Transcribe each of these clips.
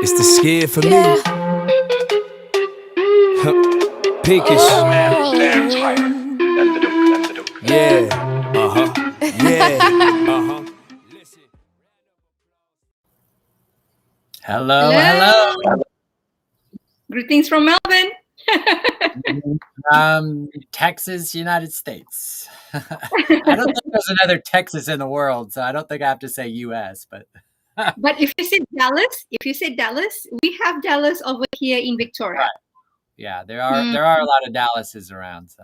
It's the skid for me. Pinkish. Yeah. Yeah. Hello. Greetings from Melbourne. Texas, United States. I don't think there's another Texas in the world, so I don't think I have to say U.S. But But if you say Dallas, we have Dallas over here in Victoria. Right. Yeah, there are a lot of Dallases around. So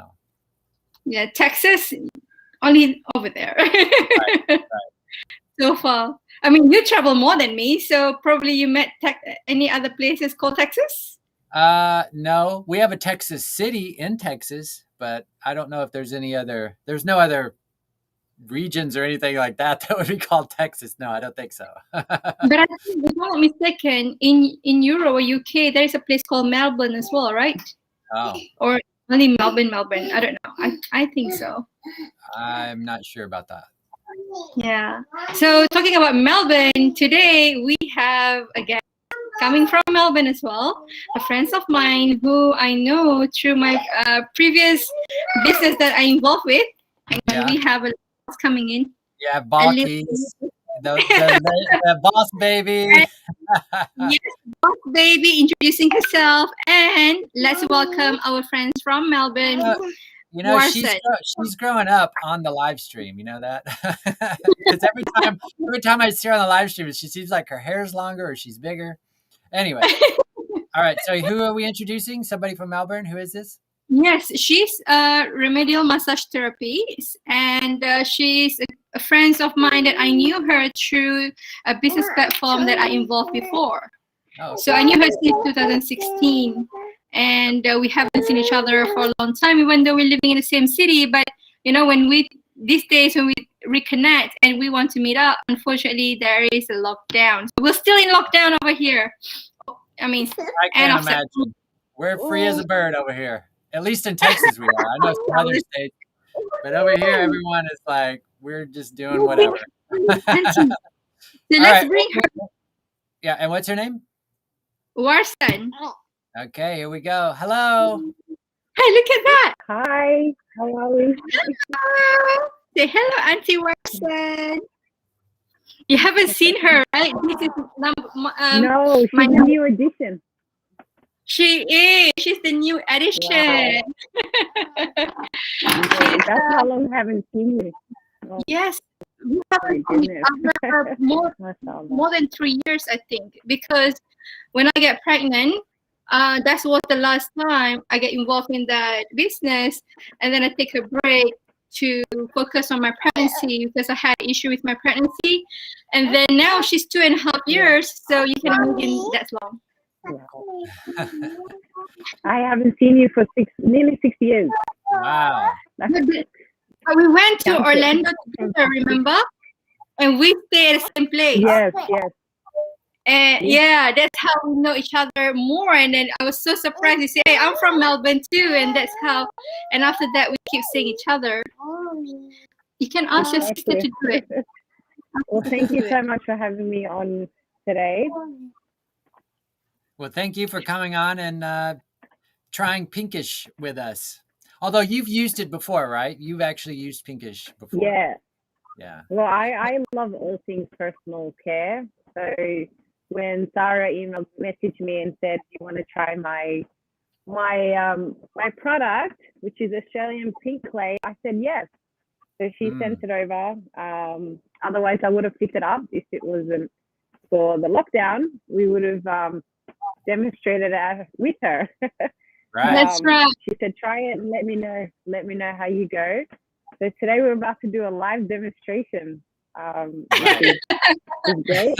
yeah, Texas only over there. right. So far, I mean, you travel more than me, so probably you met any other places called Texas? No, we have a Texas City in Texas, but I don't know if there's any other. There's no other regions or anything like that would be called Texas. No, I don't think so. But I think, if I'm not mistaken, in Europe or UK, there is a place called Melbourne as well, right? Oh, or only Melbourne. I don't know. I think so. I'm not sure about that. Yeah. So talking about Melbourne, today we have a guest coming from Melbourne as well, a friend of mine who I know through my previous business that I'm involved with. And we have a lot coming in. Yeah, Balkies, the boss baby. Yes, boss baby introducing herself, and let's welcome our friends from Melbourne. You know, she's growing up on the live stream. You know that? Because every time I see her on the live stream, she seems like her hair's longer or she's bigger. Anyway, all right. So who are we introducing? Somebody from Melbourne. Who is this? Yes, she's a remedial massage therapist, and she's a friend of mine that I knew her through a business platform that I involved before. Oh, so I knew her since 2016. And we haven't seen each other for a long time, even though we're living in the same city. But, you know, these days when we reconnect and we want to meet up, unfortunately, there is a lockdown. So we're still in lockdown over here. I mean, I can't imagine. We're free as a bird over here. At least in Texas we are. I know some other states. But over here, everyone is like, we're just doing whatever. So let's bring her. Yeah, and what's her name? Warsan. Okay, here we go. Hello. Hey, look at that. Hi. How are we? Hello. Say hello, Auntie Warsan. You haven't seen her, right? This is no, she's the new addition. She is. She's the new addition. Wow. That's how long I haven't seen you. Oh. Yes. We haven't seen each other more than 3 years, I think, because when I get pregnant, that was the last time I get involved in that business, and then I take a break to focus on my pregnancy because I had issue with my pregnancy, and then now she's 2.5 years, so you can imagine that's long. Yeah. I haven't seen you for nearly 6 years. Wow. We went to Orlando together, remember? And we stayed at the same place. Yes. And yeah, that's how we know each other more. And then I was so surprised. You say, hey, I'm from Melbourne too. And that's how, and after that, we keep seeing each other. You can ask your sister to do it. Well, thank you so much for having me on today. Well, thank you for coming on and trying Pinkizh with us. Although you've used it before, right? You've actually used Pinkizh before. Yeah. Well, I love all things personal care. So when Sarah messaged me and said, "You want to try my product, which is Australian pink clay," I said yes. So she sent it over. Otherwise, I would have picked it up if it wasn't for the lockdown. We would have demonstrated it with her. Right. That's right. She said, "Try it and let me know how you go." So today we're about to do a live demonstration. Which is great.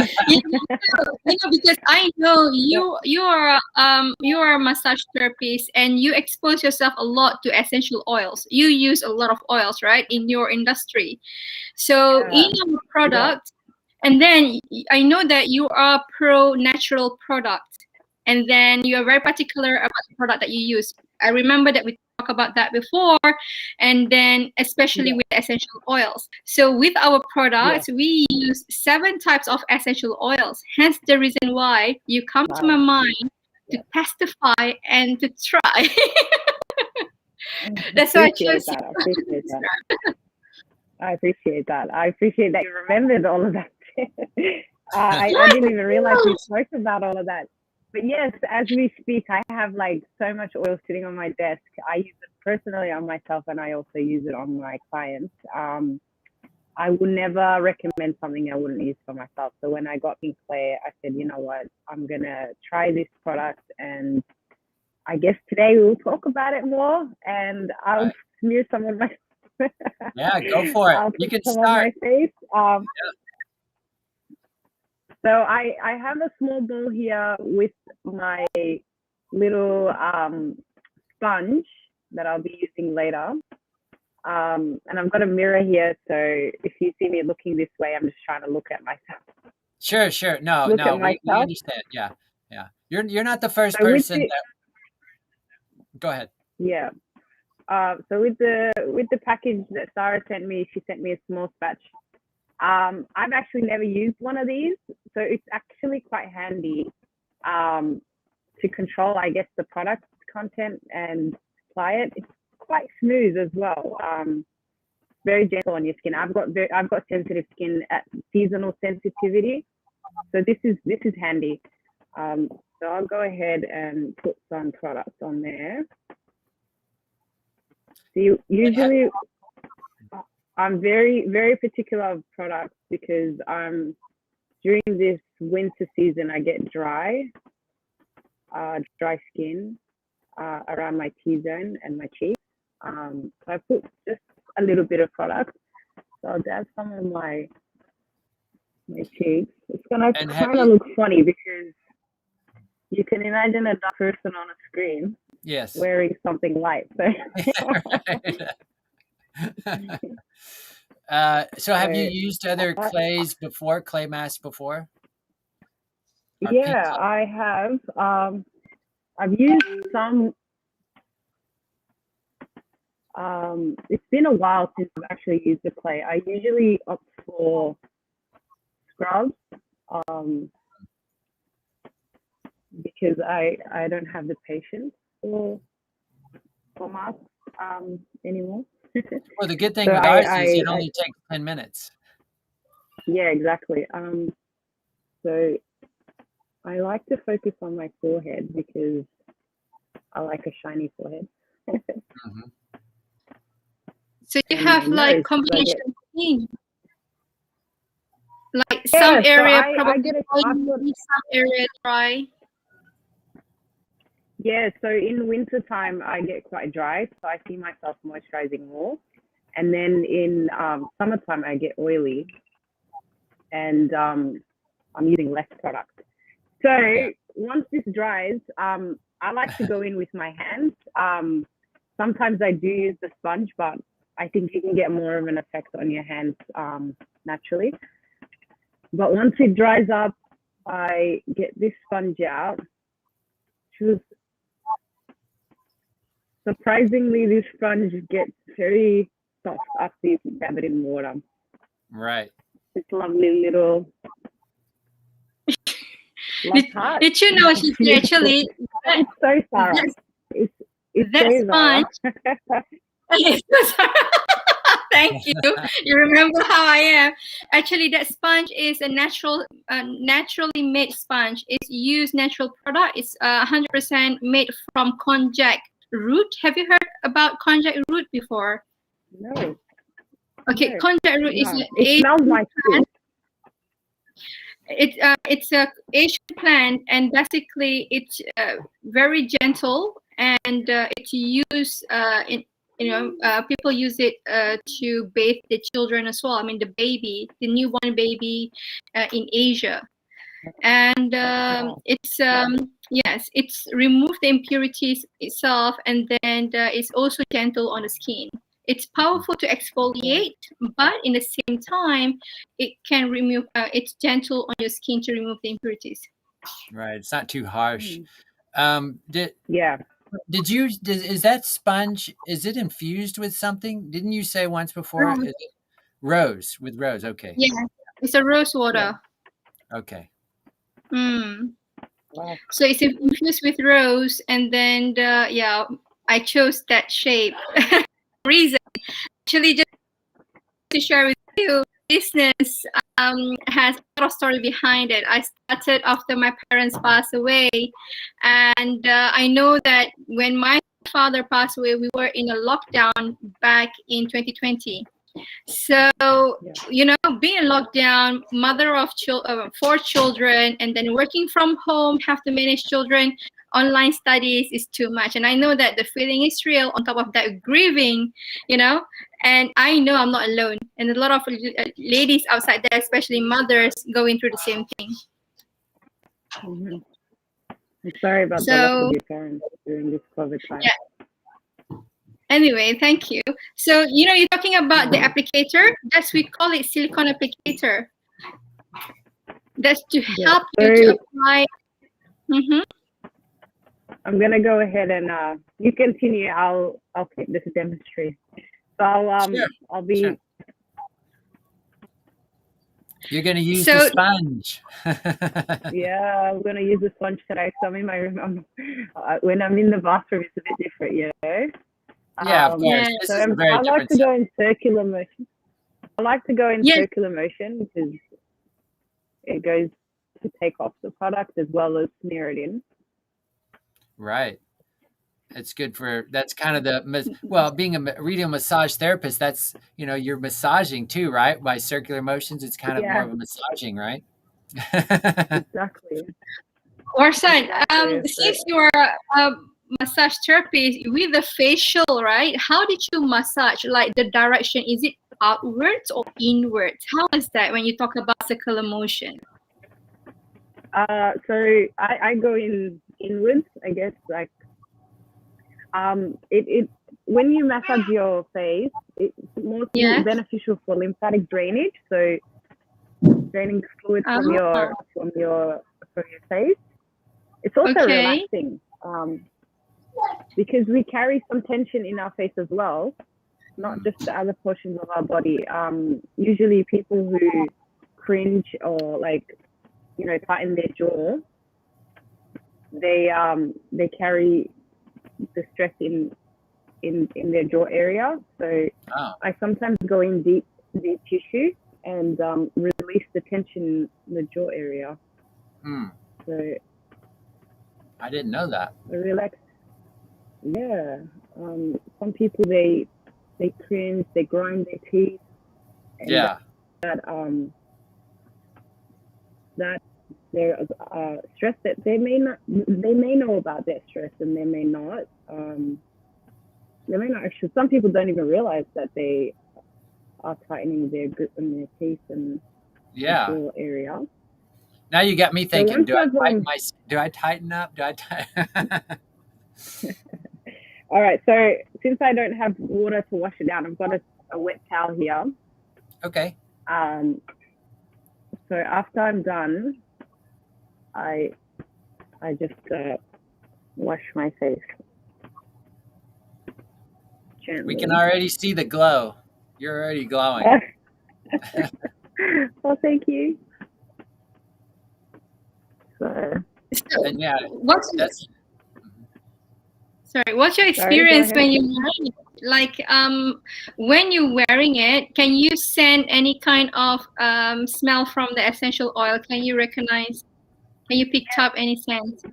Because I know you are a massage therapist and you expose yourself a lot to essential oils. You use a lot of oils, right, in your industry. So in your product, and then I know that you are pro natural product, and then you are very particular about the product that you use. I remember that we talked about that before, and then especially with essential oils. So with our products, we use 7 types of essential oils. Hence the reason why you come to my mind to testify and to try. That's why I chose that. I appreciate that. I appreciate that you remembered all of that. I didn't even realize we spoke about all of that. But yes, as we speak, I have like so much oil sitting on my desk. I use it personally on myself, and I also use it on my clients. I would never recommend something I wouldn't use for myself. So when I got Pink Clay, I said, you know what, I'm gonna try this product, and I guess today we'll talk about it more. And I'll smear some of my yeah, go for it. You can start. On my face. So I have a small bowl here with my little sponge that I'll be using later. And I've got a mirror here, so if you see me looking this way, I'm just trying to look at myself. Sure. No, we understand. Yeah. You're not the first person. Go ahead. Yeah. So with the package that Sarah sent me, she sent me a small spatch. I've actually never used one of these, so it's actually quite handy to control, I guess, the product content and apply it. It's quite smooth as well. Very gentle on your skin. I've got sensitive skin at seasonal sensitivity, so this is handy. So I'll go ahead and put some products on there. So usually, I'm very, very particular of products because during this winter season, I get dry skin around my T-zone and my cheeks. So I put just a little bit of product. So I'll dab some of my cheeks. It's gonna kind of look funny because you can imagine a dark person on a screen. Yes. Wearing something light. So have you used other clays before, clay masks before? Yeah, I have. I've used some. It's been a while since I've actually used the clay. I usually opt for scrubs because I don't have the patience for masks anymore. Well, the good thing with ours is it only takes 10 minutes. Yeah, exactly. So I like to focus on my forehead because I like a shiny forehead. So you have like combination skin. Like some area probably oily, some area dry. Yeah, so in winter time I get quite dry, so I see myself moisturizing more. And then in summertime I get oily, and I'm using less product. So once this dries, I like to go in with my hands. Sometimes I do use the sponge, but I think you can get more of an effect on your hands naturally. But once it dries up, I get this sponge out. Surprisingly, this sponge gets very soft after you dab it in water. Right. It's lovely little. Did you know actually? It's so Sarah. It's that sponge. Thank you. You remember how I am. Actually, that sponge is a naturally made sponge. It's used natural product. It's 100% made from konjac root. Have you heard about konjac root before? No. Okay, no. Konjac root is an Asian plant. It's a Asian plant, and basically it's very gentle, and it's used in people use it to bathe the children as well. I mean the newborn baby in Asia, and it's removed the impurities itself, and then it's also gentle on the skin. It's powerful to exfoliate, but in the same time, it can remove. It's gentle on your skin to remove the impurities. Right, it's not too harsh. Is that sponge, is it infused with something? Didn't you say once before? Is it rose, with rose? Okay. Yeah, it's a rose water. Okay. Wow. So it's infused with rose, and then yeah, I chose that shape. Reason, actually, just to share with you, business has a lot of story behind it. I started after my parents passed away, and I know that when my father passed away, we were in a lockdown back in 2020. So, you know, being locked down, mother of 4 children, and then working from home, have to manage children, online studies is too much. And I know that the feeling is real. On top of that, grieving, you know, and I know I'm not alone. And a lot of ladies outside there, especially mothers, going through the same thing. Mm-hmm. I'm sorry about the loss of your parents during this COVID time. Yeah. Anyway, thank you. So, you know, you're talking about the applicator. That's, we call it silicone applicator. That's to help you to apply. I'm gonna go ahead and you continue. I'll keep this demonstration. So I'll be. Sure. You're gonna use the sponge. Yeah, I'm gonna use the sponge today. So I'm in my room. When I'm in the bathroom, it's a bit different, you know. Yeah, of course. This so is a very I like to go in circular motion. Circular motion because it goes to take off the product as well as smear it in. Right. It's good for, that's kind of the, well, being a radial massage therapist, that's, you know, you're massaging too, right? By circular motions, it's kind of more of a massaging, right? Exactly. Warsan, since you are a massage therapist with the facial, right? How did you massage? Like the direction, is it outwards or inwards? How is that when you talk about circular motion? So I go inwards, I guess, like it when you massage your face, it's mostly beneficial for lymphatic drainage, so draining fluid from your face. It's also relaxing because we carry some tension in our face as well, not just the other portions of our body. Usually people who cringe or like, you know, tighten their jaw, they carry the stress in their jaw area. So I sometimes go in deep tissue and release the tension in the jaw area. So I didn't know that. Relax. Yeah. Some people they cringe, they grind their teeth. And that they're stressed, that they may know about their stress and they may not actually. Some people don't even realize that they are tightening their grip on their teeth and the jaw area. Now you got me thinking, do I tighten up? All right, so since I don't have water to wash it down, I've got a wet towel here. Okay. So after I'm done, I just wash my face. Gently. We can already see the glow. You're already glowing. Well, thank you. So, and yeah, what's your experience when you're wearing it? Like, when you're wearing it, can you sense any kind of smell from the essential oil? Can you recognize? Can you pick up any scent?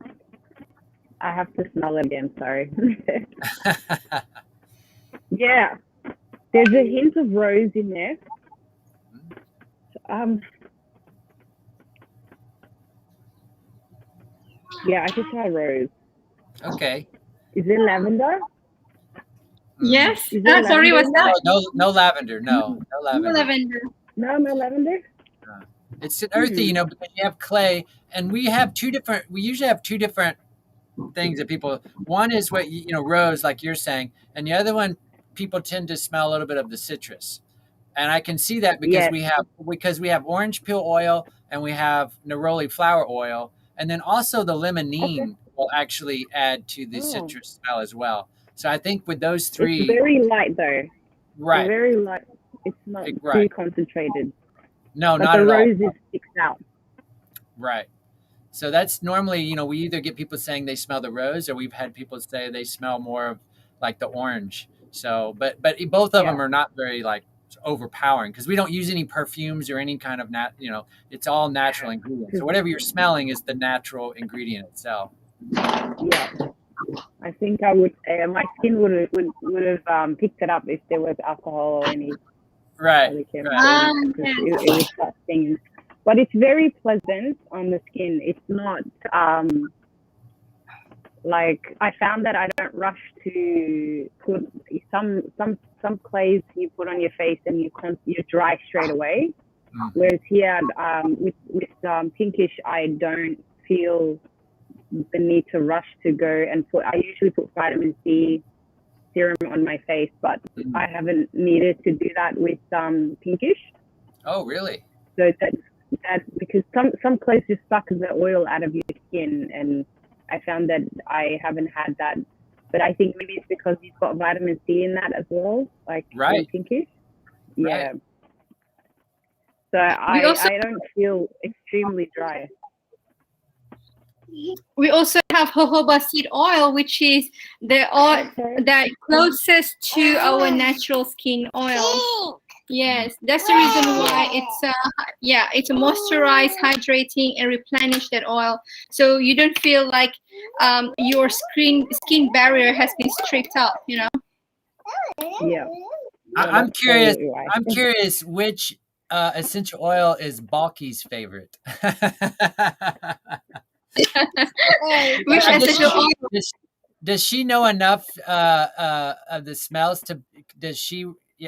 I have to smell it again. Sorry. Yeah, there's a hint of rose in there. Yeah, I can try rose. Okay. Is it lavender? Yes. Sorry, what's that? No lavender. No lavender. No lavender. No lavender. It's earthy, you know, because you have clay, and we usually have two different things that people. One is what you know, rose, like you're saying, and the other one, people tend to smell a little bit of the citrus, and I can see that because we have orange peel oil and we have neroli flower oil, and then also the limonene will actually add to the citrus smell as well. So I think with those It's three, very light though. right, Very light. It's not too right. concentrated. No, But not the at all. roses sticks out. Right. So that's normally, you know, we either get people saying they smell the rose, or we've had people say they smell more of like the orange. So, but both of them are not very like overpowering, because we don't use any perfumes or any kind of it's all natural ingredients. So whatever you're smelling is the natural ingredient itself. Yeah. I think I would. My skin would have picked it up if there was alcohol or any other chemicals. It would start stinging. But it's very pleasant on the skin. It's not like, I found that I don't rush to put some clays you put on your face and you're dry straight away. Whereas here with Pinkizh, I don't feel the need to rush to go and I usually put vitamin C serum on my face, but I haven't needed to do that with Pinkizh. Oh, really? So that because some clays just suck the oil out of your skin, and I found that I haven't had that. But I think maybe it's because you've got vitamin C in that as well, like in Pinkizh. Yeah. Right. So I don't feel extremely dry. We also have jojoba seed oil, which is the oil that closest to our natural skin oil. Yes, that's the reason why it's a moisturized, hydrating, and replenish that oil, so you don't feel like your skin barrier has been stripped up. You know. Yeah. I'm curious. I'm curious which essential oil is Balky's favorite. Which essential oil? Does she know enough of the smells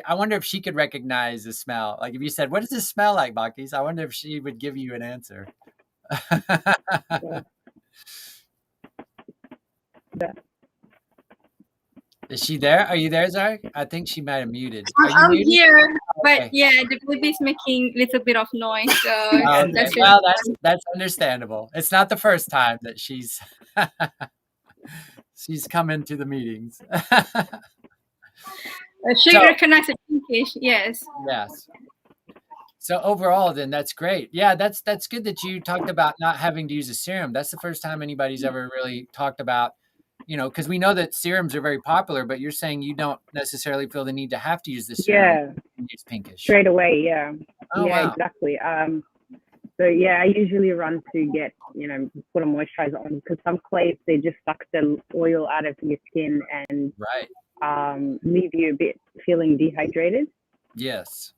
I wonder if she could recognize the smell. Like if you said, "What does this smell like, Balky's?" I wonder if she would give you an answer. Is she there? Are you there, Zarek? I think she might have muted. I'm here, but the baby's making a little bit of noise. So that's understandable. It's not the first time that she's come into the meetings. She recognized Pinkizh, yes. Yes. So overall, then that's great. Yeah, that's good that you talked about not having to use a serum. That's the first time anybody's ever really talked about, because we know that serums are very popular, but you're saying you don't necessarily feel the need to have to use the serum. Yeah. Use Pinkizh. Straight away, yeah. Oh, yeah, wow. Exactly. So yeah, I usually run to get, put a moisturizer on, because some clays, they just suck the oil out of your skin and leave you a bit feeling dehydrated. Yes.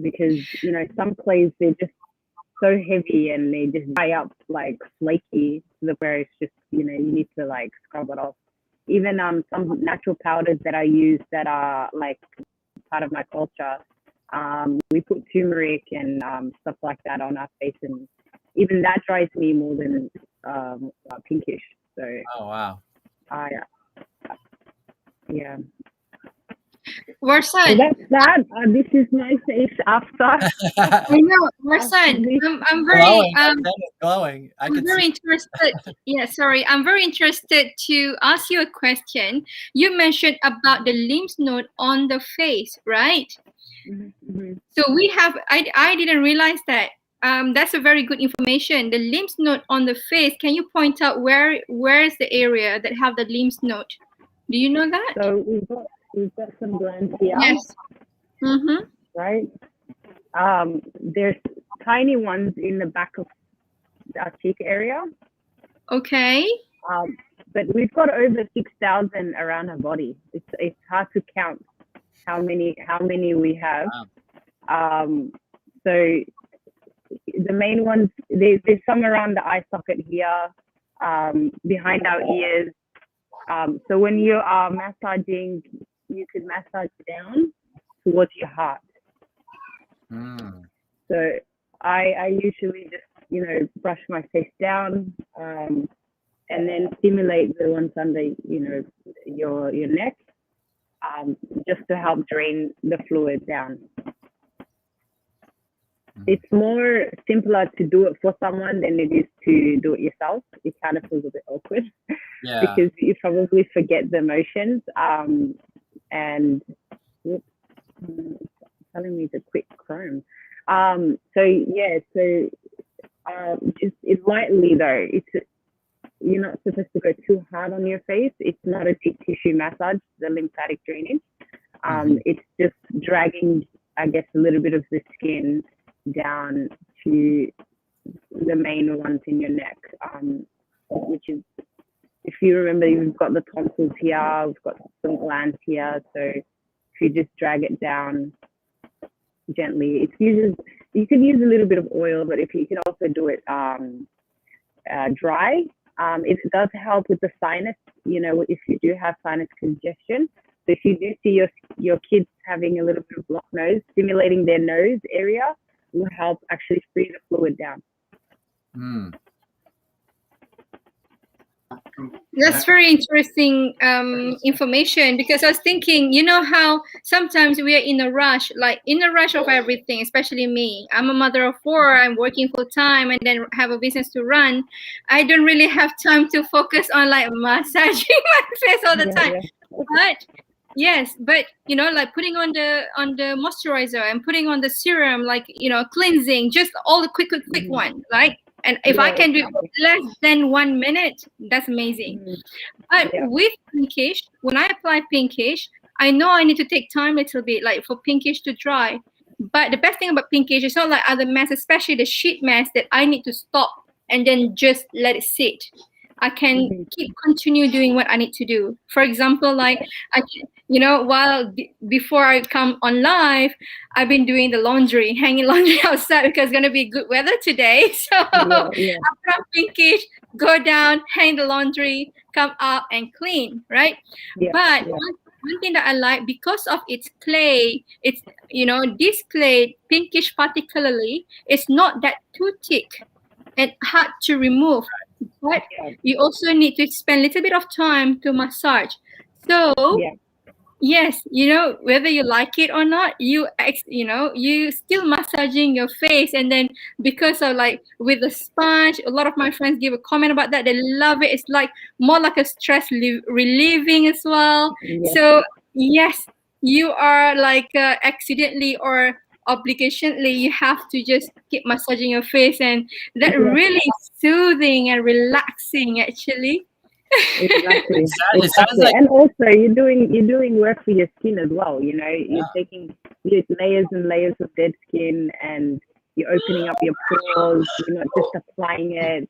Because, some clays, they're just so heavy and they just dry up like flaky, where it's just, you need to like scrub it off. Even some natural powders that I use that are like part of my culture, we put turmeric and stuff like that on our face, and even that dries me more than Pinkizh. So. Oh wow. Yeah. Warsan. So that's that. This is my face after. I know, Warsan. I'm very glowing. I'm very interested. Yeah, sorry. I'm very interested to ask you a question. You mentioned about the lymph node on the face, right? Mm-hmm. So we have. I didn't realize that. That's a very good information. The lymph node on the face. Can you point out where is the area that have the lymph node? Do you know that? So we've got some glands here. Yes. Mm-hmm. Right. There's tiny ones in the back of our cheek area. Okay. But we've got over 6,000 around our body. It's hard to count how many we have. Wow. So the main ones, there's some around the eye socket here, behind our ears. So when you are massaging, you could massage down towards your heart. So I usually just, brush my face down, and then stimulate the ones under, your neck, just to help drain the fluid down. It's more simpler to do it for someone than it is to do it yourself. It kind of feels a bit awkward because you probably forget the emotions. And whoops, it's telling me to quit Chrome. Just it lightly though. You're not supposed to go too hard on your face. It's not a deep tissue massage, the lymphatic drainage. It's just dragging, I guess, a little bit of the skin down to the main ones in your neck, which is, if you remember, you've got the tonsils here, we've got some glands here. So if you just drag it down gently, you can use a little bit of oil, but if you can also do it dry, it does help with the sinus, if you do have sinus congestion. So if you do see your kids having a little bit of blocked nose, stimulating their nose area will help actually free the fluid down. That's very interesting information, because I was thinking, how sometimes we are in a rush of everything, especially me. I'm a mother of 4, I'm working full time and then have a business to run. I don't really have time to focus on massaging my face all the time. But yes, but putting on the moisturizer and putting on the serum, cleansing, just all the quick one, right? And if I can do less than 1 minute, that's amazing. But with Pinkizh, when I apply Pinkizh, I know I need to take time a little bit, for Pinkizh to dry. But the best thing about Pinkizh, it's not like other masks, especially the sheet mask, that I need to stop and then just let it sit. I can continue doing what I need to do. For example, before I come on live, I've been doing the laundry, hanging laundry outside because it's going to be good weather today. So after Pinkizh, go down, hang the laundry, come up and clean, right? But one thing that I like, because of its clay, it's, this clay, Pinkizh particularly, it's not that too thick and hard to remove. But you also need to spend a little bit of time to massage. So yes, whether you like it or not, you still massaging your face. And then because of with the sponge, a lot of my friends give a comment about that. They love it. It's more like a stress relieving as well. So yes, you are accidentally or obligationally, you have to just keep massaging your face, and that really soothing and relaxing actually. Exactly. And also you're doing work for your skin as well. You're taking layers and layers of dead skin and you're opening up your pores. You're not just applying it.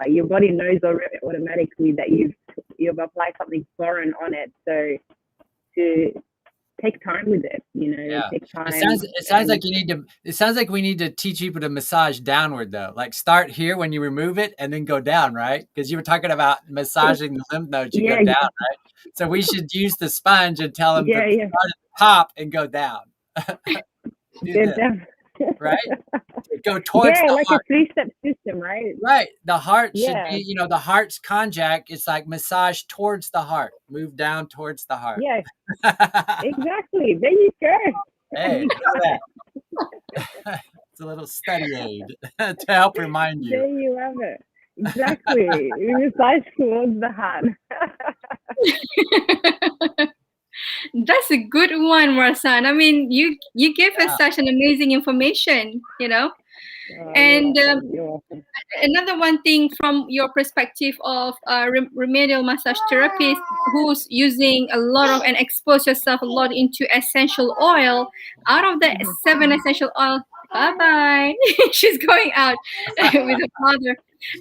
Your body knows already automatically that you've applied something foreign on it. So to take time with it, take time. It sounds like it sounds like we need to teach people to massage downward though. Start here when you remove it and then go down, right? Because you were talking about massaging the lymph nodes, you go down, right? So we should use the sponge and tell them to start at the top and go down. Right? Go towards the heart. A 3-step system, right? Right. The heart should be, the heart's conjac is massage towards the heart. Move down towards the heart. Yes. Exactly. There you go. Hey, it's a little study aid to help remind you. There you have it. Exactly. Massage towards the heart. That's a good one, Marsan. I mean, you give us such an amazing information, And another one thing from your perspective of remedial massage therapist who's using a lot of and expose yourself a lot into essential oil, out of the 7 essential oil, bye-bye, she's going out with her father.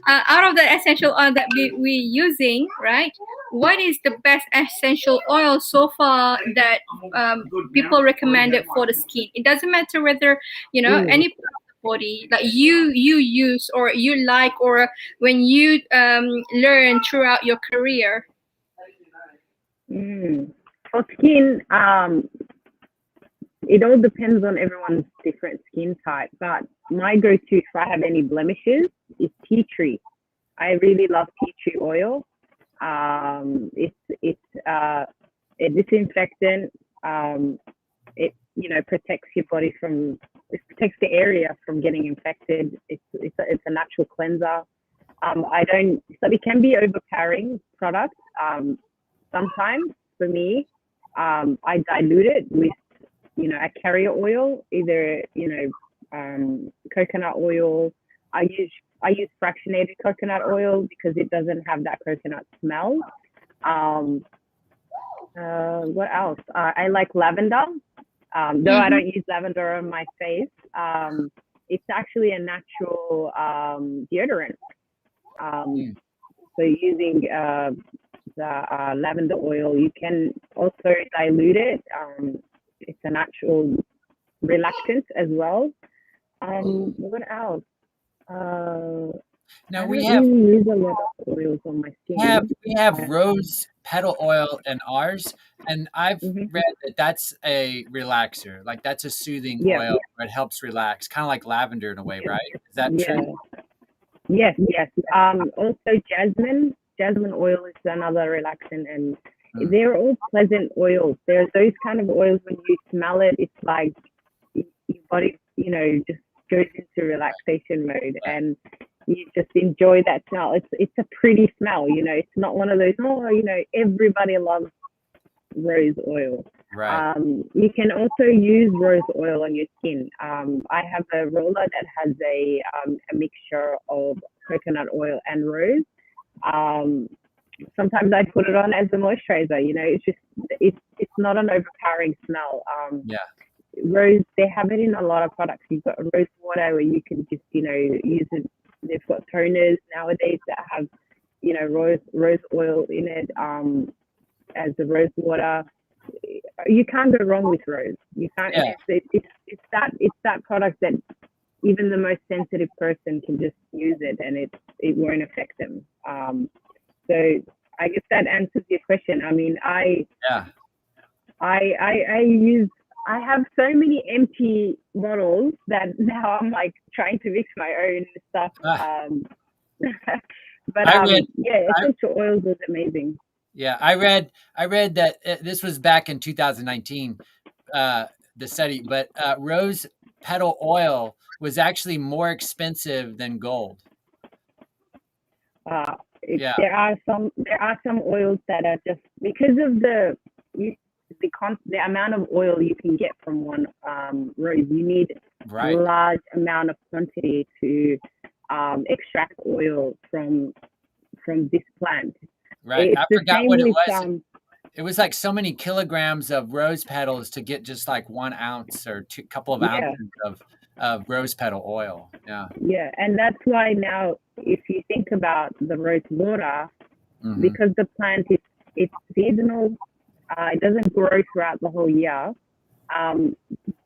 Out of the essential oil that we're using, right? What is the best essential oil so far that people recommended for the skin? It doesn't matter whether, any part of the body that you use or you like, or when you learn throughout your career. For skin, it all depends on everyone's different skin type, but my go-to if I have any blemishes is tea tree. I really love tea tree oil. It's a disinfectant. protects your body from, it protects the area from getting infected. It's a natural cleanser. So it can be overpowering product. Sometimes for me, I dilute it with, a carrier oil, either, coconut oil. I use fractionated coconut oil because it doesn't have that coconut smell. What else? I like lavender. Though I don't use lavender on my face. It's actually a natural deodorant. So using the lavender oil, you can also dilute it. It's a natural relaxant as well. What else? Now I don't use a lot of oils on my skin. we have rose petal oil in ours, and I've read that that's a relaxer, like that's a soothing oil where it helps relax, kind of like lavender in a way, right? Is that true? Yes. Also jasmine oil is another relaxant, and they're all pleasant oils. They're those kind of oils when you smell it, it's like your body, just goes into relaxation mode, and you just enjoy that smell. It's a pretty smell, it's not one of those, everybody loves rose oil. Right. You can also use rose oil on your skin. I have a roller that has a mixture of coconut oil and rose. Sometimes I put it on as a moisturizer. It's not an overpowering smell. Rose, they have it in a lot of products. You've got rose water where you can just use it. They've got toners nowadays that have rose oil in it as the rose water. You can't go wrong with rose. You can't. It's that product that even the most sensitive person can just use it, and it won't affect them. So I guess that answers your question. I mean, I have so many empty bottles that now I'm like trying to mix my own stuff. But essential oils was amazing. Yeah, I read that this was back in 2019, the study, but rose petal oil was actually more expensive than gold. There are some oils that are just because of the amount of oil you can get from one rose. You need a large amount of quantity to extract oil from this plant. Right. I forgot what it was. It was like so many kilograms of rose petals to get just like 1 ounce or a couple of ounces of rose petal oil. Yeah. Yeah. And that's why now, if you think about the rose water, because the plant it's seasonal, it doesn't grow throughout the whole year.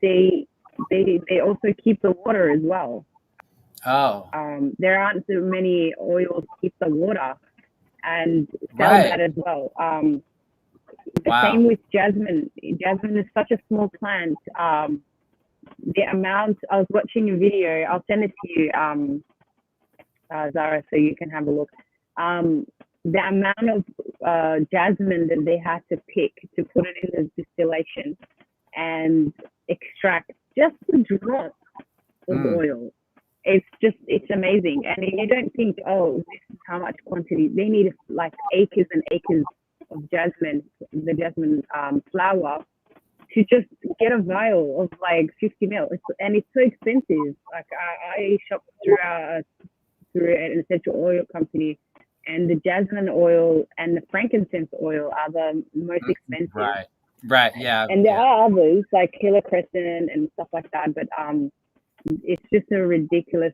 They also keep the water as well. There aren't so many oils keep the water and sell that as well. The same with jasmine. Jasmine is such a small plant. The amount, I was watching a video, I'll send it to you, Zara, so you can have a look. The amount of jasmine that they had to pick to put it in the distillation and extract just a drop of oil. It's amazing. And you don't think, this is how much quantity. They need like acres and acres of jasmine, the jasmine flower, to just get a vial of like 50 ml. And it's so expensive. Like I shop through an essential oil company, and the jasmine oil and the frankincense oil are the most expensive. Right. Yeah. And there are others like Killer Crescent and stuff like that, but it's just a ridiculous,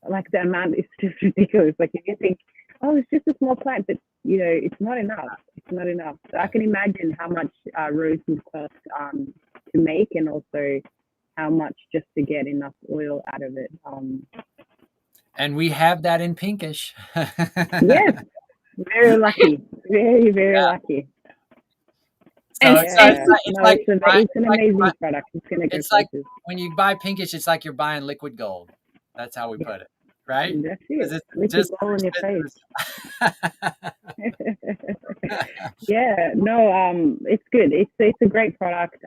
like the amount is just ridiculous. Like if you think, it's just a small plant, but it's not enough. It's not enough. So I can imagine how much rose would cost to make, and also how much just to get enough oil out of it. And we have that in Pinkizh. Yes, very lucky. Very, very lucky. So it's an amazing product. It's going to go It's places. like when you buy Pinkizh, it's like you're buying liquid gold. That's how we put it, right? That's it. It's liquid just gold in your face. Yeah, no, it's good. It's a great product.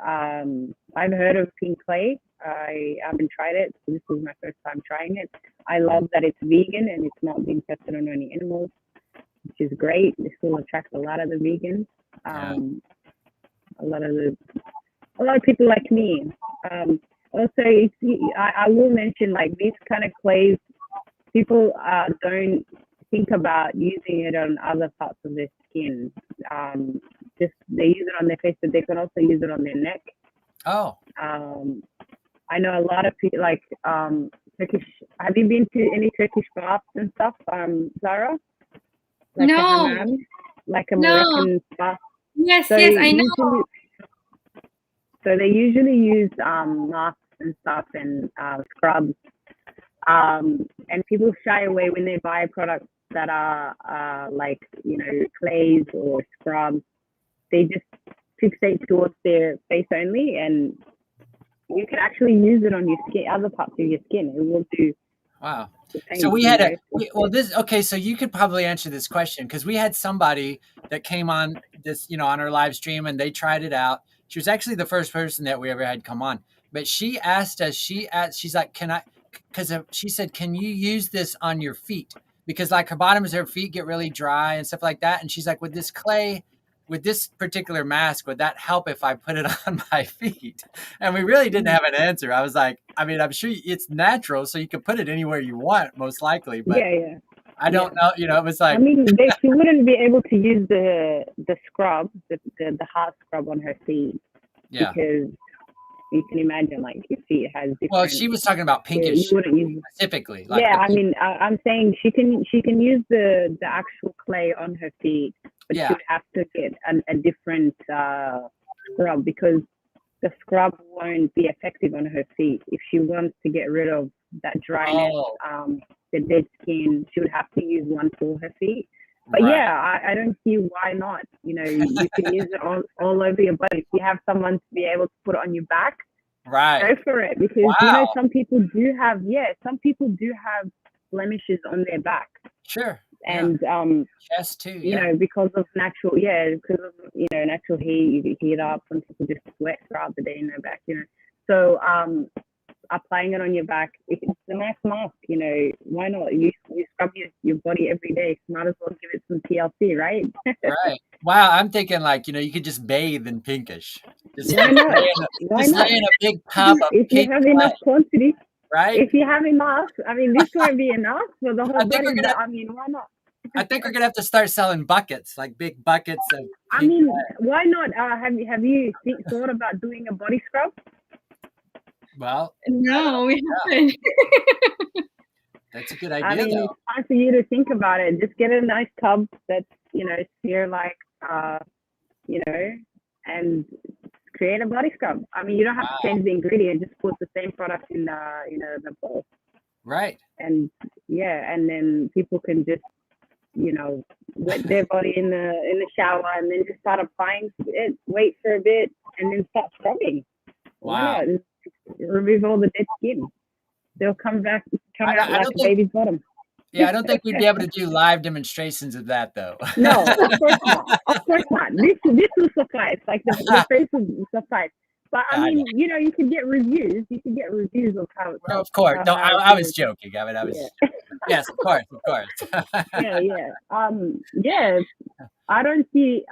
I've heard of pink clay. I haven't tried it. So this was my first time trying it. I love that it's vegan and it's not being tested on any animals, which is great. This will attract a lot of the vegans. A lot of people like me. Also, I will mention, like, these kind of clays, people don't think about using it on other parts of their skin. Just they use it on their face, but they can also use it on their neck. Oh. I know a lot of people, like, Turkish. Have you been to any Turkish baths and stuff, Zara? Like no. A hammam, like a Moroccan bath. Yes, So yes, I know. So they usually use masks and stuff and scrubs. And people shy away when they buy products that are like, you know, clays or scrubs. They just fixate towards their face only, and you can actually use it on your skin, other parts of your skin. It will do. Wow. Same, So we had okay, so you could probably answer this question, because we had somebody that came on this, you know, on our live stream, and they tried it out. She was actually the first person that we ever had come on, but she asked us, she's like, can I, because she said, can you use this on your feet? Because like her bottoms of her feet get really dry and stuff like that. And she's like, with this clay, with this particular mask, would that help if I put it on my feet? And we really didn't have an answer. I was like, I mean, I'm sure it's natural, so you can put it anywhere you want, most likely. But yeah. I don't know. You know, it was like, I mean, she wouldn't be able to use the scrub, the hard scrub on her feet. Yeah. Because you can imagine, like, your feet has different. Well, she was talking about Pinkizh, you wouldn't use specifically. Like yeah, I mean, I'm saying she can use the actual clay on her feet, but she would have to get a different scrub, because the scrub won't be effective on her feet. If she wants to get rid of that dryness, the dead skin, she would have to use one for her feet. But yeah, I don't see why not. You know, you can use it all over your body. If you have someone to be able to put it on your back, go for it. Because you know, some people do have blemishes on their back. Sure. And chest too. You know, because of natural heat, you get heat up, and people just sweat throughout the day in their back. You know, so applying it on your back, it's a nice mask. You know, why not? You scrub your body every day. So might as well give it some TLC, right? Right. Wow. I'm thinking, like, you know, you could just bathe in Pinkizh. Just why not? lay in a big tub of if you have enough quantity. Right. If you have enough, I mean, this won't be enough for the whole body. I mean, why not? I think we're gonna have to start selling buckets, like big buckets of. I mean, why not? Have you thought about doing a body scrub? Well, no, we haven't. That's a good idea. I mean, though. It's time for you to think about it. Just get a nice tub that's, you know, sphere-like, you know, and create a body scrub. I mean, you don't have to change the ingredient. Just put the same product in the bowl. Right. And and then people can just, you know, wet their body in the shower, and then just start applying it. Wait for a bit, and then start scrubbing. Wow. Remove all the dead skin. They'll come out like a baby's bottom. Yeah, I don't think we'd be able to do live demonstrations of that, though. No, of course not. Of course not. This will suffice. Like the face will suffice. But I mean, you know, you can get reviews. You can get reviews of how. Well, of course. No, I was joking. I mean, I was. Yeah. Yes, of course. Yeah. I don't see.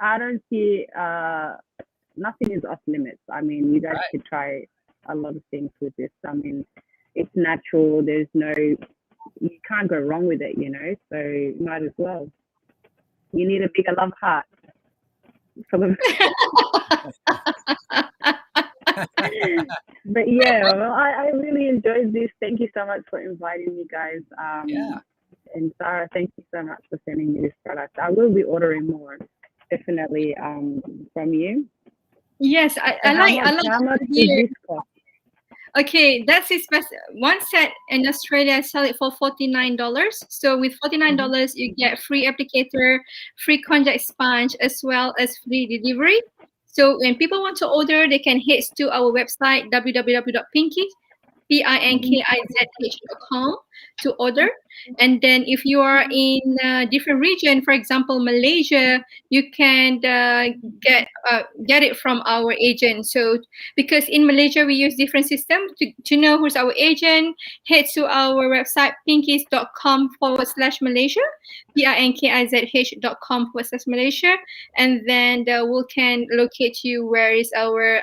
Nothing is off limits. I mean, you guys could try a lot of things with this. I mean, it's natural. You can't go wrong with it, you know. So you might as well. You need a bigger love heart. But yeah, well, I really enjoyed this. Thank you so much for inviting me, guys. And Sarah, thank you so much for sending me this product. I will be ordering more, definitely, from you. Yes, I like. How much does this cost? Okay, that's it. One set in Australia, I sell it for $49. So with $49, you get free applicator, free contact sponge, as well as free delivery. So when people want to order, they can head to our website, www.pinkizh.com to order. And then if you are in a different region, for example, Malaysia, you can get it from our agent. So because in Malaysia, we use different systems to know who's our agent, head to our website, pinkiz.com/Malaysia, pinkizh.com/Malaysia, and then we can locate you where is our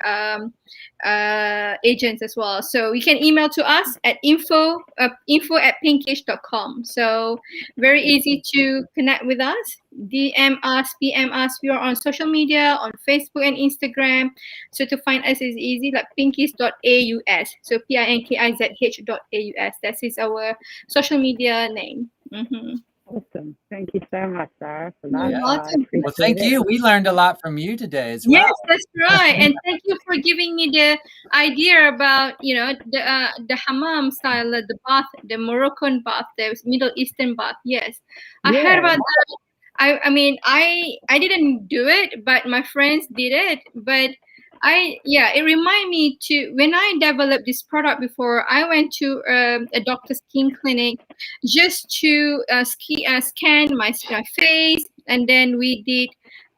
agents as well. So you can email to us at info@pinkish.com. So very easy to connect with us. DM us, PM us. We are on social media, on Facebook and Instagram. So to find us is easy, like pinkish.aus. So pinkizh.aus. That is our social media name. Mm-hmm. Awesome. Thank you so much, Sarah, for that. You're welcome. Well, thank you. We learned a lot from you today as well. Yes, that's right. And thank you for giving me the idea about, the hammam style, the bath, the Moroccan bath, the Middle Eastern bath. Yes, I heard about that. I mean, I didn't do it, but my friends did it. But it reminded me to when I developed this product before, I went to a doctor's skin clinic just to scan my face, and then we did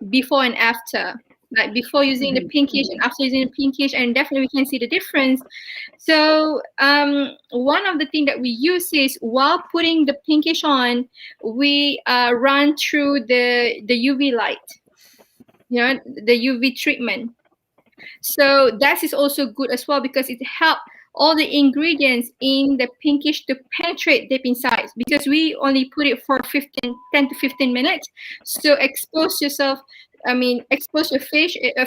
before and after, like before using the pinkish and after using the pinkish, and definitely we can see the difference. So one of the things that we use is while putting the pinkish on, we run through the UV light, the UV treatment. So that is also good as well because it helps all the ingredients in the pinkish to penetrate deep inside, because we only put it for 10 to 15 minutes. So expose your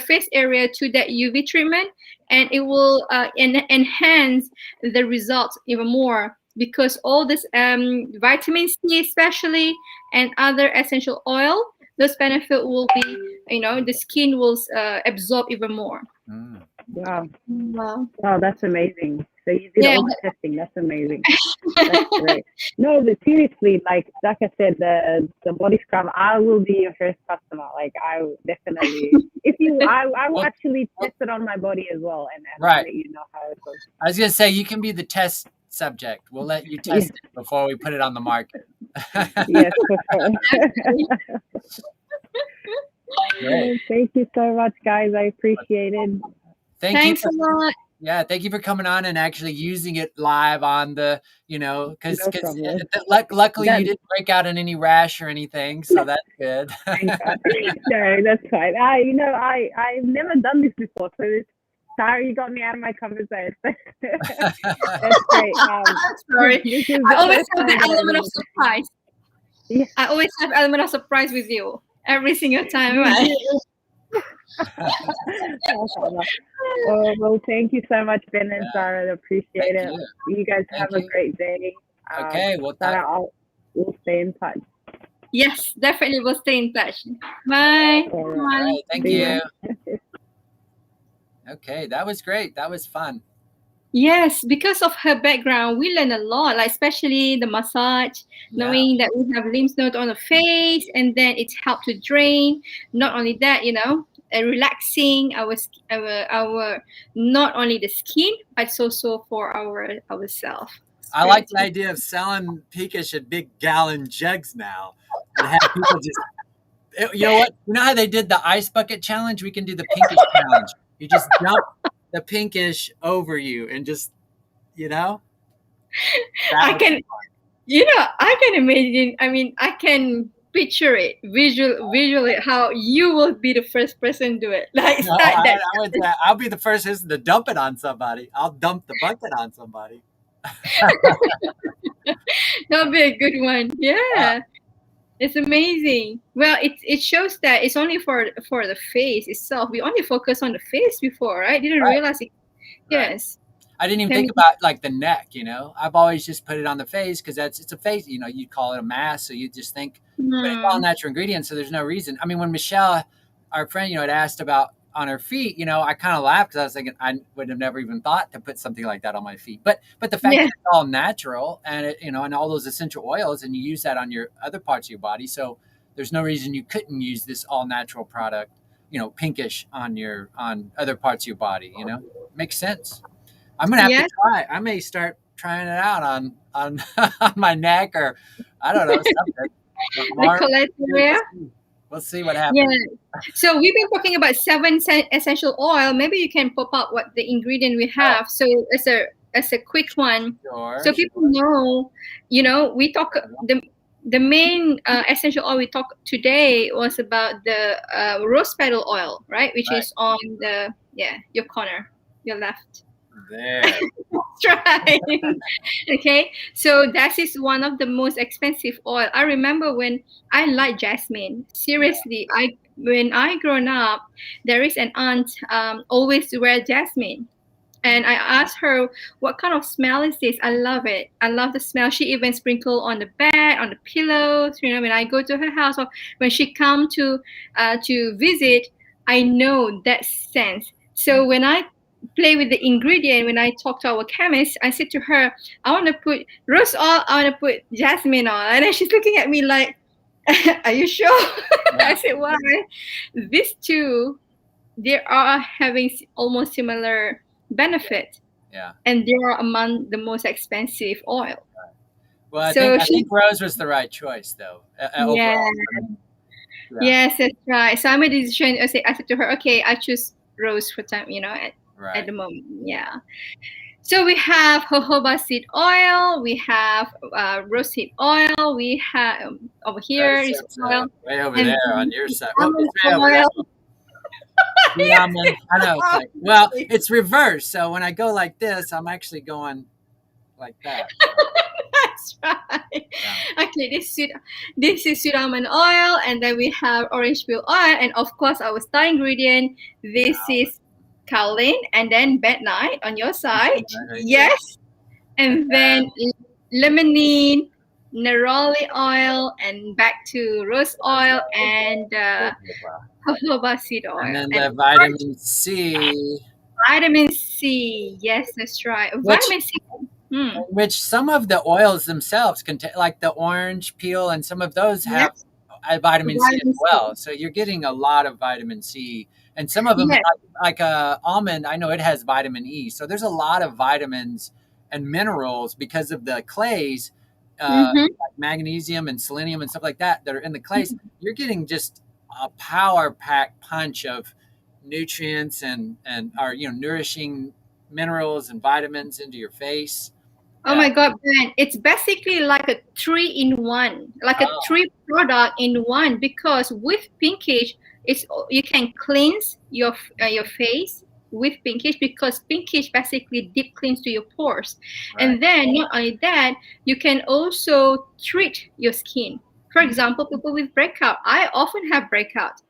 face area to that UV treatment, and it will enhance the results even more, because all this vitamin C especially and other essential oil, those benefit will be, the skin will absorb even more. Wow. Wow, that's amazing. So you did all the testing. That's amazing. That's great. No, but seriously, like I said, the body scrub, I will be your first customer. Like I will definitely, I will actually test it on my body as well, and right. let you know how it goes. I was gonna say you can be the test subject. We'll let you test it before we put it on the market. Yes, for sure. Thank you so much, guys. I appreciate it. Thanks a lot. Yeah, thank you for coming on and actually using it live on the, because luckily you didn't break out in any rash or anything, so that's good. No, that's fine. I've never done this before, so sorry you got me out of my comfort zone. That's great. Sorry, I always have the element of surprise. Yeah. I always have element of surprise with you every single time, right? Well, thank you so much, Ben and Sarah. I appreciate it. You guys have a great day. Okay, Sarah, we'll stay in touch. Yes, definitely we'll stay in touch. Bye. All right, thank you. Okay, that was great. That was fun. Yes, because of her background, we learn a lot, like especially the massage, knowing that we have lymph nodes on the face, and then it helps to drain. Not only that, relaxing our not only the skin, but also for ourselves. I like the idea of selling Pinkizh at big gallon jugs now, and have people just. You know what? You know how they did the ice bucket challenge? We can do the Pinkizh challenge. You just dump the Pinkizh over you and just, I can imagine. I mean, I can picture it visually how you will be the first person to do it. Like I'll be the first person to dump it on somebody. I'll dump the bucket on somebody. That'll be a good one. Yeah. It's amazing. Well, it shows that it's only for the face itself. We only focus on the face before, right? Didn't realize it. Yes. I didn't even think about like the neck, I've always just put it on the face because it's a face, you call it a mask. So you just think, but it's all natural ingredients. So there's no reason. I mean, when Michelle, our friend, had asked about on her feet, I kind of laughed because I was thinking I would have never even thought to put something like that on my feet. But the fact that it's all natural and it, and all those essential oils, and you use that on your other parts of your body. So there's no reason you couldn't use this all natural product, Pinkizh on other parts of your body. Makes sense. I'm gonna have to try. I may start trying it out on on my neck, or I don't know, something. The collateral. We'll see what happens. Yeah. So we've been talking about 7 essential oil. Maybe you can pop up what the ingredient we have. So as a quick one, so people know, we talk the main essential oil we talked today was about the rose petal oil, right? Which is on your corner, your left. There. That's right. Okay, so that is one of the most expensive oil. I remember when I like jasmine. Seriously, when I grown up, there is an aunt always wear jasmine. And I asked her, what kind of smell is this? I love it. I love the smell. She even sprinkle on the bed, on the pillows. When I go to her house or when she come to visit, I know that sense. So when I play with the ingredient, when I talk to our chemist, I said to her, I want to put rose oil, I want to put jasmine oil. And then she's looking at me like, are you sure? I said, why? These two, they are having almost similar benefit, and they are among the most expensive oil. Well, I think rose was the right choice, though. Overall. Yes, that's right. So I made a decision. I said to her, okay, I choose rose for time, at the moment. Yeah. So we have jojoba seed oil, we have rose seed oil, we have over here is oil. Way over there on your side. Oil. I know. It's reversed. So when I go like this, I'm actually going like that. That's right. Yeah. Okay, this is sweet almond oil, and then we have orange peel oil, and of course our star ingredient. This is kaolin, and then bentonite on your side. Yes, and then limonene, neroli oil, and back to rose oil and jojoba seed oil. And then the vitamin C. Vitamin C. Yes, that's right. Vitamin C. Which some of the oils themselves contain, like the orange peel, and some of those have vitamin C as well. So you're getting a lot of vitamin C. And some of them, like almond, I know it has vitamin E. So there's a lot of vitamins and minerals because of the clays, like magnesium and selenium and stuff like that are in the clays. You're getting just a power-packed punch of nutrients and nourishing minerals and vitamins into your face. Oh my God, Ben! It's basically like a 3-in-1, like a 3 product in one. Because with Pinkizh, you can cleanse your face with Pinkizh, because Pinkizh basically deep cleans to your pores, and then not only that, you can also treat your skin. For example, people with breakout. I often have breakout.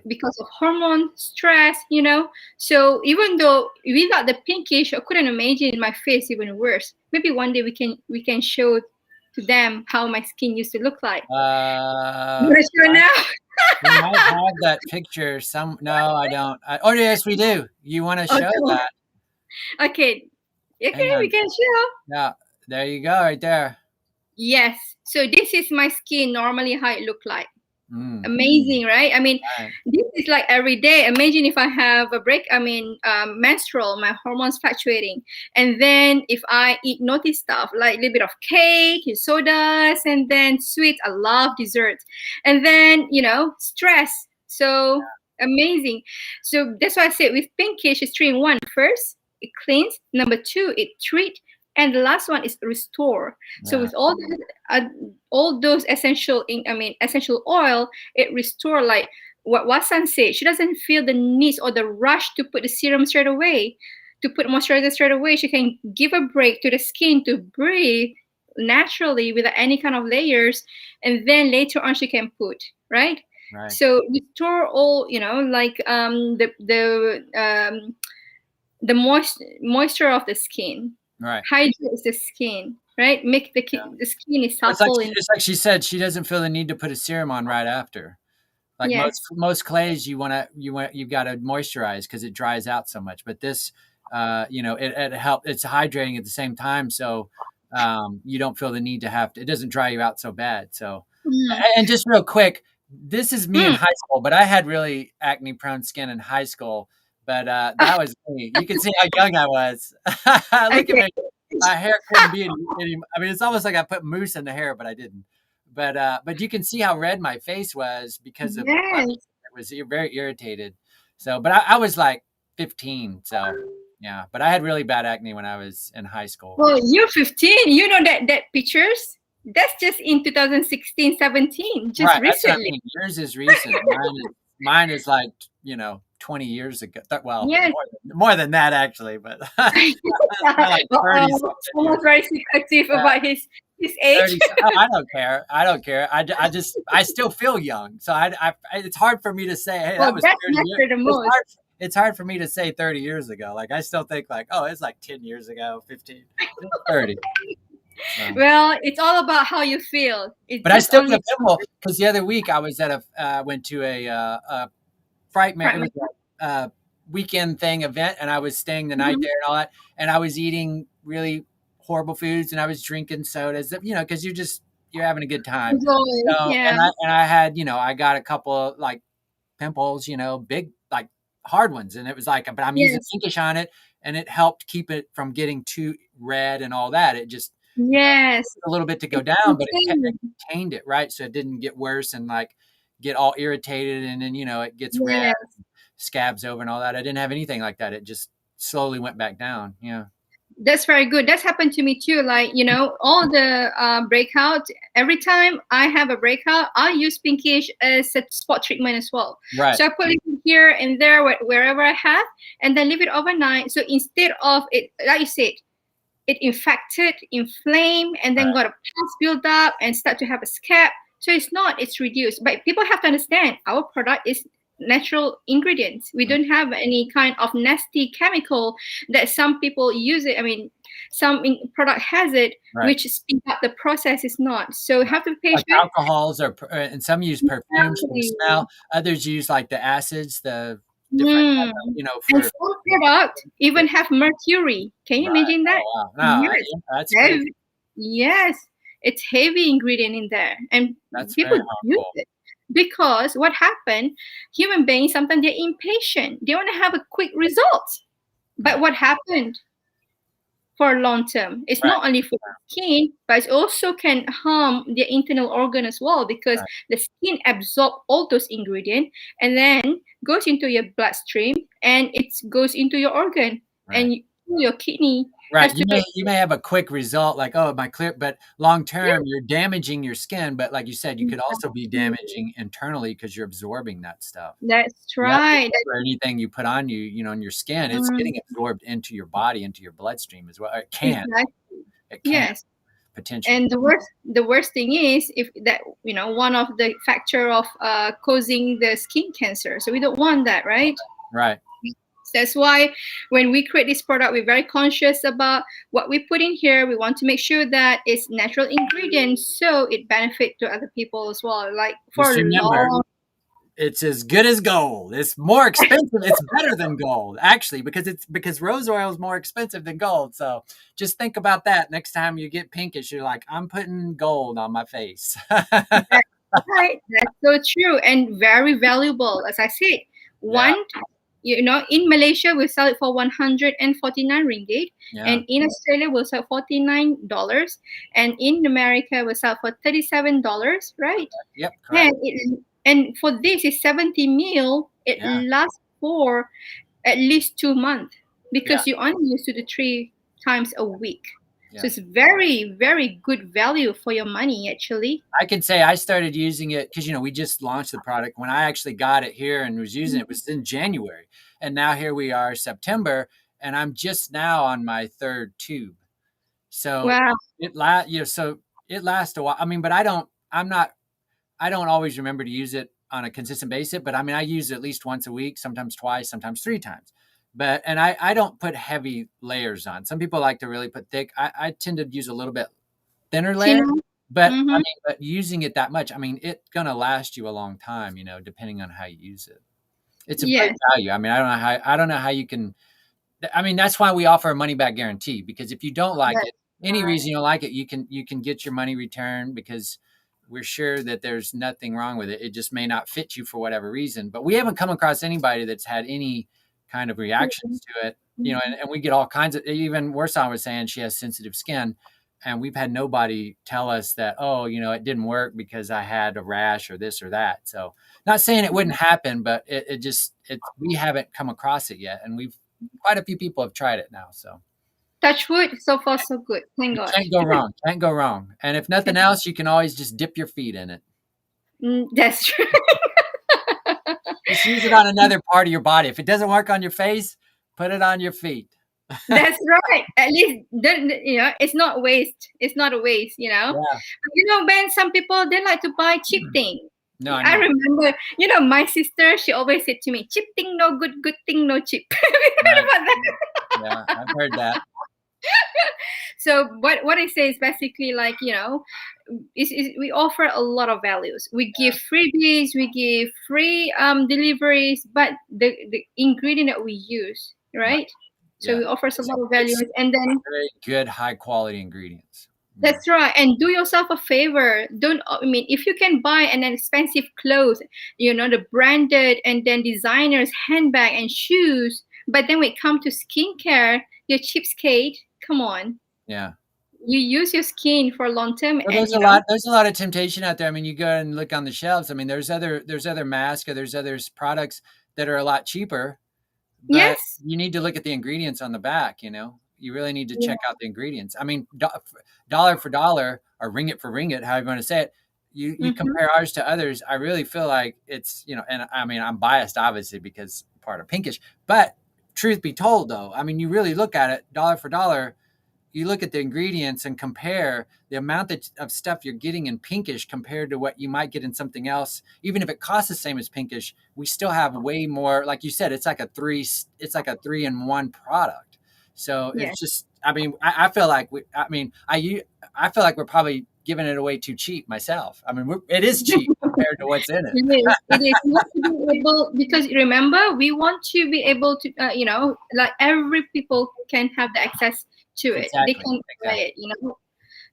Because of hormone stress, So even though without the Pinkizh, I couldn't imagine my face even worse. Maybe one day we can show to them how my skin used to look like. You might have that picture. No, I don't. Oh yes, we do. You want to show that? Okay, we can show. Yeah, there you go, right there. Yes. So this is my skin normally how it look like. Amazing, right? I mean, this is like every day. Imagine if I have a menstrual, my hormones fluctuating, and then if I eat naughty stuff like a little bit of cake, sodas, and then sweets. I love desserts, and then stress. So amazing. So that's why I say with Pinkizh, it's 3-in-1. First, it cleans. Number 2, it treats. And the last one is restore. So with all those essential oil, it restore, like what Wasan said. She doesn't feel the need or the rush to put the serum straight away, to put moisturizer straight away. She can give a break to the skin to breathe naturally without any kind of layers, and then later on she can put right. So restore all the moisture of the skin. Hydrates the skin, right? Make the skin is supple. It's like she said, she doesn't feel the need to put a serum on right after. Like most clays, you've got to moisturize because it dries out so much. But this, it helps. It's hydrating at the same time, so you don't feel the need to have to. It doesn't dry you out so bad. So, and just real quick, this is me in high school, but I had really acne-prone skin in high school. But that was me. You can see how young I was. Look at me. my hair couldn't be any. I mean, it's almost like I put mousse in the hair, but I didn't. But you can see how red my face was because of Yes. it was very irritated. So, but I was like 15, so yeah. But I had really bad acne when I was in high school. Well, you're 15. You know that pictures? That's just in 2016, 17, just Right, that's what I recently. mean. Yours is recent. Mine is like 20 years ago. Well, Yes. more than that actually, but like 30 Almost very secretive about his age. 30, I don't care. I don't care. I still feel young. So it's hard for me to say, hey, Well, that was that's 30 years. the most. It's hard for me to say 30 years ago. Like I still think like, oh, it's like 10 years ago, 15, 30. So. Well, it's all about how you feel. But I still get a pimple because the other week I was at went to a Frightmare. It was a weekend event, and I was staying the night there and all that. And I was eating really horrible foods, and I was drinking sodas, because you're having a good time. So, yeah. And I had, I got a couple of like pimples, big, like hard ones. And it was like, but I'm using Pinkizh on it, and it helped keep it from getting too red and all that. It just, a little bit to go down, but it contained it, right? So it didn't get worse and like get all irritated, and then, it gets red, scabs over and all that. I didn't have anything like that. It just slowly went back down. Yeah. That's very good. That's happened to me too. Like, all the breakout, every time I have a breakout, I use Pinkizh as a spot treatment as well. Right. So I put it here and there, wherever I have, and then leave it overnight. So instead of it, like you said, it infected, inflamed, and then got a pus build up and start to have a scab. So it's reduced. But people have to understand our product is natural ingredients. We don't have any kind of nasty chemical that some people use it. I mean, some product has it, which speed up the process is not. So have to be patient. Like alcohols and some use perfumes for the smell. Others use like the acids, the different, and some product even have mercury. Can you imagine that? Oh, wow. No, that's heavy. Yes, it's heavy ingredient in there, and that's people use it because what happened? Human beings sometimes they're impatient. They want to have a quick result, but what happened? For long term, it's not only for the skin, but it also can harm the internal organ as well, because the skin absorbs all those ingredients and then goes into your bloodstream, and it goes into your organ and your kidney. Right. You may have a quick result like, oh, my clear, but long term you're damaging your skin. But like you said, you could also be damaging internally because you're absorbing that stuff. That's right. For anything you put on you, in your skin, it's getting absorbed into your body, into your bloodstream as well. It can. Exactly. It can. Potentially. And the worst thing is if that, one of the factor of causing the skin cancer. So we don't want that, right? Right. That's why when we create this product, we're very conscious about what we put in here. We want to make sure that it's natural ingredients, so it benefits to other people as well. Like for long, it's as good as gold. It's more expensive. It's better than gold, actually, because rose oil is more expensive than gold. So just think about that next time you get Pinkizh. You're like, I'm putting gold on my face. That's right. That's so true and very valuable. As I said, in Malaysia, we sell it for 149 ringgit. Yeah. And in Australia, we'll sell $49. And in America, we'll sell for $37, right? Yep, correct. And for this, it's 70 mil. It lasts for at least 2 months because you only use it 3 times a week. Yeah. So it's very, very good value for your money, actually. I can say I started using it because, we just launched the product. When I actually got it here and was using it was in January. And now here we are, September, and I'm just now on my 3rd tube. So it lasts a while. I mean, but I don't always remember to use it on a consistent basis. But I mean, I use it at least once a week, sometimes twice, sometimes 3 times. And I don't put heavy layers on. Some people like to really put thick. I tend to use a little bit thinner layer, but I mean, but using it that much, I mean, it's gonna last you a long time, depending on how you use it. It's a great value. I mean, I don't know how you can. I mean, that's why we offer a money back guarantee, because if you don't like it, any reason you don't like it, you can get your money returned, because we're sure that there's nothing wrong with it. It just may not fit you for whatever reason. But we haven't come across anybody that's had any kind of reactions to it. you know, and we get all kinds of, even Warsaw was saying she has sensitive skin, and we've had nobody tell us that, oh, you know, it didn't work because I had a rash or this or that. So not saying it wouldn't happen, but we haven't come across it yet. And quite a few people have tried it now. So touch wood, so far so good. Thank God. Can't go wrong. Can't go wrong. And if nothing else, you can always just dip your feet in it. That's true. Just use it on another part of your body. If it doesn't work on your face, put it on your feet. That's right. At least, it's not waste. It's not a waste, Yeah. Ben, some people, they like to buy cheap things. No, I remember, my sister, she always said to me, cheap thing no good, good thing no cheap. Have you heard about that? Yeah, I've heard that. So what I say is basically like, we offer a lot of values. We give freebies, we give free deliveries, but the ingredient that we use, right? So we offer a lot of values, and then very good, high quality ingredients. That's right. And do yourself a favor. If you can buy an expensive clothes, the branded and then designers handbag and shoes, but then when it comes to skincare, you're cheapskate. Come on. Yeah. You use your skin for long term. Well, there's a lot of temptation out there. I mean, you go and look on the shelves. I mean, there's other masks, or there's other products that are a lot cheaper. But yes. You need to look at the ingredients on the back, You really need to check out the ingredients. I mean, dollar for dollar, or ringgit for ringgit, however you want to say it. You compare ours to others. I really feel like it's, and I mean, I'm biased, obviously, because part of Pinkizh. But truth be told, though, I mean, you really look at it, dollar for dollar, you look at the ingredients and compare the amount of stuff you're getting in Pinkizh compared to what you might get in something else. Even if it costs the same as Pinkizh, we still have way more. Like you said, it's like a 3-in-1 product. So It's just, I mean, I feel like I feel like we're probably giving it away too cheap myself. I mean, it is cheap compared to what's in it. It is. You want to be able, because remember, we want to be able to, like every people can have the access to it. Exactly. They can buy it,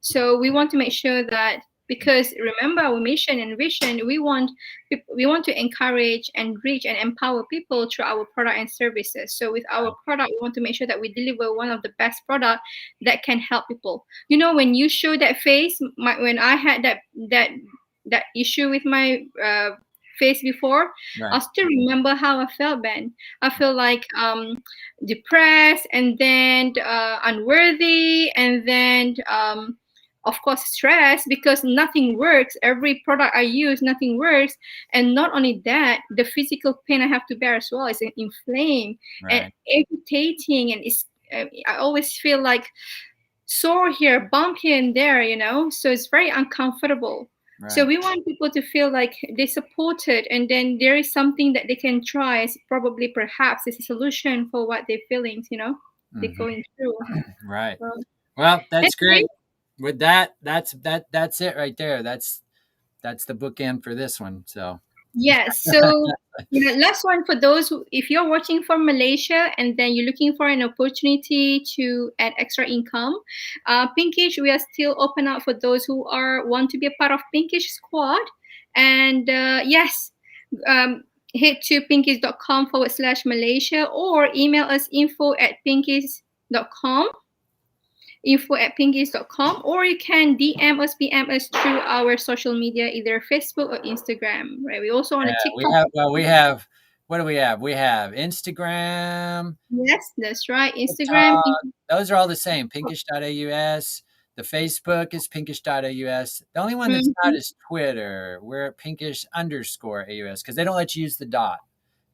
So we want to make sure that, because remember our mission and vision, we want to encourage and reach and empower people through our product and services. So with our product, we want to make sure that we deliver one of the best product that can help people. When you show that face, when I had that issue with my face before, Right. I still remember how I felt, Ben. I feel like depressed, and then unworthy, and then of course stressed, because nothing works. Every product I use, nothing works. And not only that, the physical pain I have to bear as well is inflamed and irritating, and it's I always feel like sore here, bump here and there, so it's very uncomfortable. Right. So we want people to feel like they're supported, and then there is something that they can try. It's probably, perhaps, it's a solution for what they're feeling, they're going through. Right. Well, that's great. With that's it right there. That's the bookend for this one. So yes. So last one for those if you're watching from Malaysia and then you're looking for an opportunity to add extra income, Pinkizh, we are still open up for those who want to be a part of Pinkizh squad. And yes, head to pinkizh.com/Malaysia, or email us info@pinkizh.com. info@pinkizh.com, or you can DM us through our social media, either Facebook or Instagram, right? We also on a TikTok. What do we have? We have Instagram. Yes, that's right. Instagram. TikTok. Those are all the same. Pinkizh.aus. The Facebook is Pinkizh.aus. The only one that's not is Twitter. We're at Pinkizh_aus, because they don't let you use the dot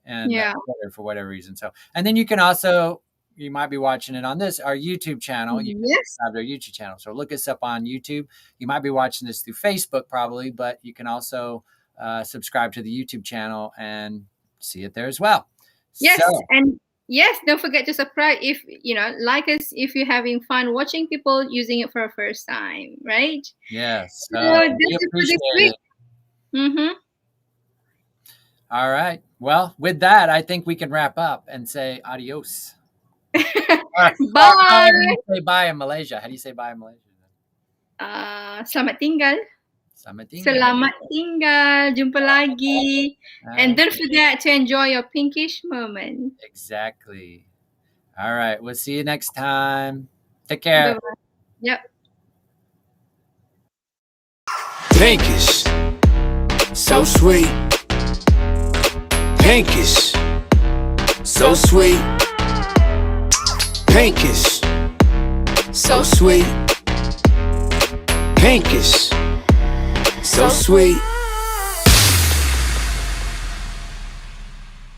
and Twitter for whatever reason. So, and then you can also, you might be watching it on our YouTube channel. You have our YouTube channel. So look us up on YouTube. You might be watching this through Facebook probably, but you can also subscribe to the YouTube channel and see it there as well. Yes. And yes, don't forget to subscribe if, like us, if you're having fun watching people using it for the first time, right? Yes. So that's it for this week. All right. Well, with that, I think we can wrap up and say adios. Bye. How do you say bye in Malaysia? How do you say bye in Malaysia? Selamat tinggal. Selamat tinggal. Selamat tinggal. Jumpa lagi. And don't forget to enjoy your Pinkizh moment. Exactly. All right. We'll see you next time. Take care. Bye-bye. Yep. Pinkizh, so sweet. Pinkizh, so sweet. Pinkizh, so sweet. Pinkizh, so sweet.